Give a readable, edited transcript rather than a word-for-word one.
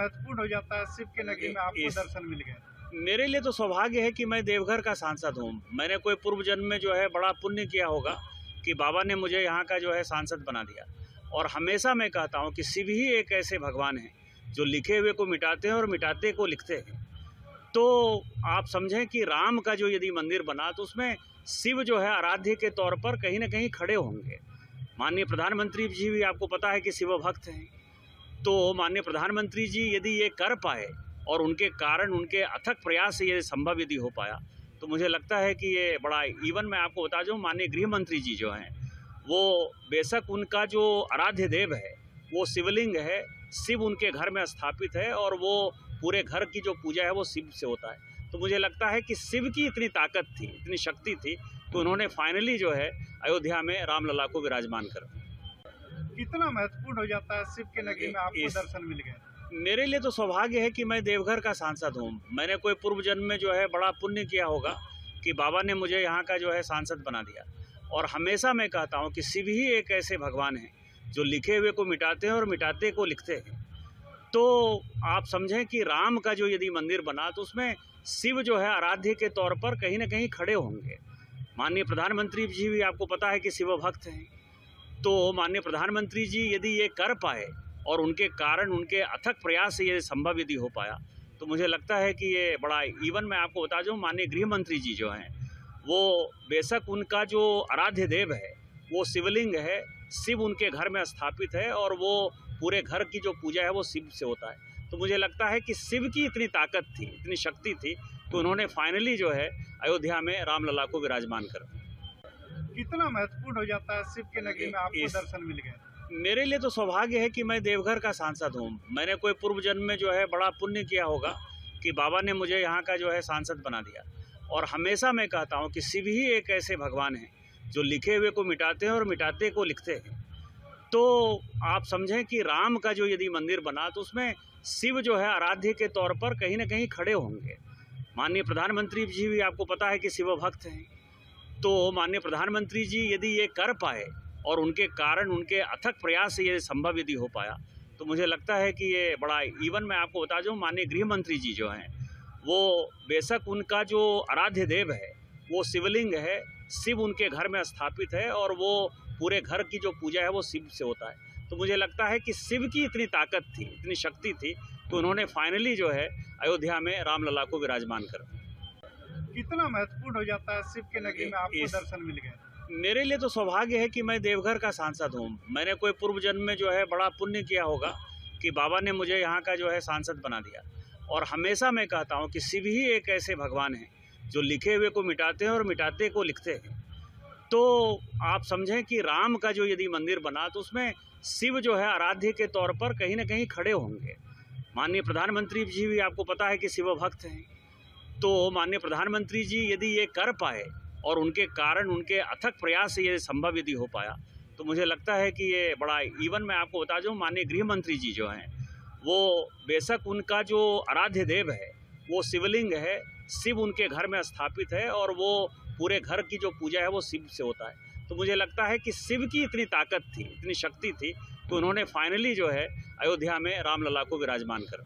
महत्वपूर्ण हो जाता है शिव के नगरी में आपको दर्शन मिल गए? मेरे लिए तो सौभाग्य है कि मैं देवघर का सांसद हूँ। मैंने कोई पूर्व जन्म में जो है बड़ा पुण्य किया होगा कि बाबा ने मुझे यहाँ का जो है सांसद बना दिया। और हमेशा मैं कहता हूँ कि शिव ही एक ऐसे भगवान हैं जो लिखे हुए को मिटाते हैं और मिटाते को लिखते हैं। तो आप समझें कि राम का जो यदि मंदिर बना तो उसमें शिव जो है आराध्य के तौर पर कहीं ना कहीं खड़े होंगे। माननीय प्रधानमंत्री जी भी आपको पता है कि शिव भक्त हैं। तो माननीय प्रधानमंत्री जी यदि ये कर पाए और उनके कारण उनके अथक प्रयास से ये संभव यदि हो पाया तो मुझे लगता है कि ये बड़ा इवन मैं आपको बता दूं, माननीय गृह मंत्री जी जो हैं वो बेशक उनका जो आराध्य देव है वो शिवलिंग है, शिव उनके घर में स्थापित है और वो पूरे घर की जो पूजा है वो शिव से होता है। तो मुझे लगता है कि शिव की इतनी ताकत थी, इतनी शक्ति थी तो उन्होंने फाइनली जो है अयोध्या में रामलला को विराजमान कर। कितना महत्वपूर्ण हो जाता है शिव के नगरी में आपको दर्शन मिल गए? मेरे लिए तो सौभाग्य है कि मैं देवघर का सांसद हूँ। मैंने कोई पूर्व जन्म में जो है बड़ा पुण्य किया होगा कि बाबा ने मुझे यहाँ का जो है सांसद बना दिया। और हमेशा मैं कहता हूँ कि शिव ही एक ऐसे भगवान हैं जो लिखे हुए को मिटाते हैं और मिटाते को लिखते हैं। तो आप समझें कि राम का जो यदि मंदिर बना तो उसमें शिव जो है आराध्य के तौर पर कहीं ना कहीं खड़े होंगे। माननीय प्रधानमंत्री जी भी आपको पता है कि शिव भक्त हैं। तो माननीय प्रधानमंत्री जी यदि ये कर पाए और उनके कारण उनके अथक प्रयास से ये संभव यदि हो पाया तो मुझे लगता है कि ये बड़ा इवन मैं आपको बता दूं, माननीय गृह मंत्री जी जो हैं वो बेशक उनका जो आराध्य देव है वो शिवलिंग है, शिव उनके घर में स्थापित है और वो पूरे घर की जो पूजा है वो शिव से होता है। तो मुझे लगता है कि शिव की इतनी ताकत थी, इतनी शक्ति थी तो उन्होंने फाइनली जो है अयोध्या में रामलला को विराजमान कर। कितना महत्वपूर्ण हो जाता है शिव के नगरी में आपको दर्शन मिल गए? मेरे लिए तो सौभाग्य है कि मैं देवघर का सांसद हूँ। मैंने कोई पूर्व जन्म में जो है बड़ा पुण्य किया होगा कि बाबा ने मुझे यहाँ का जो है सांसद बना दिया। और हमेशा मैं कहता हूँ कि शिव ही एक ऐसे भगवान हैं जो लिखे हुए को मिटाते हैं और मिटाते को लिखते हैं। तो आप समझें कि राम का जो यदि मंदिर बना तो उसमें शिव जो है आराध्य के तौर पर कहीं ना कहीं खड़े होंगे। माननीय प्रधानमंत्री जी भी आपको पता है कि शिव भक्त हैं। तो माननीय प्रधानमंत्री जी यदि ये कर पाए और उनके कारण उनके अथक प्रयास से ये संभव यदि हो पाया तो मुझे लगता है कि ये बड़ा इवन मैं आपको बता दूं, माननीय गृह मंत्री जी जो हैं वो बेशक उनका जो आराध्य देव है वो शिवलिंग है, शिव उनके घर में स्थापित है और वो पूरे घर की जो पूजा है वो शिव से होता है। तो मुझे लगता है कि शिव की इतनी ताकत थी, इतनी शक्ति थी तो उन्होंने फाइनली जो है अयोध्या में रामलला को विराजमान कर। कितना महत्वपूर्ण हो जाता है शिव के नगरी में आपको दर्शन मिल गए? मेरे लिए तो सौभाग्य है कि मैं देवघर का सांसद हूँ। मैंने कोई पूर्व जन्म में जो है बड़ा पुण्य किया होगा कि बाबा ने मुझे यहाँ का जो है सांसद बना दिया। और हमेशा मैं कहता हूँ कि शिव ही एक ऐसे भगवान हैं जो लिखे हुए को मिटाते हैं और मिटाते को लिखते हैं। तो आप समझें कि राम का जो यदि मंदिर बना तो उसमें शिव जो है आराध्य के तौर पर कहीं ना कहीं खड़े होंगे। माननीय प्रधानमंत्री जी भी आपको पता है कि शिव भक्त हैं। तो माननीय प्रधानमंत्री जी यदि ये कर पाए और उनके कारण उनके अथक प्रयास से ये संभव यदि हो पाया तो मुझे लगता है कि ये बड़ा इवन मैं आपको बता दूं, माननीय गृह मंत्री जी जो हैं वो बेशक उनका जो आराध्य देव है वो शिवलिंग है, शिव उनके घर में स्थापित है और वो पूरे घर की जो पूजा है वो शिव से होता है। तो मुझे लगता है कि शिव की इतनी ताकत थी, इतनी शक्ति थी तो उन्होंने फाइनली जो है अयोध्या में रामलला को विराजमान कर।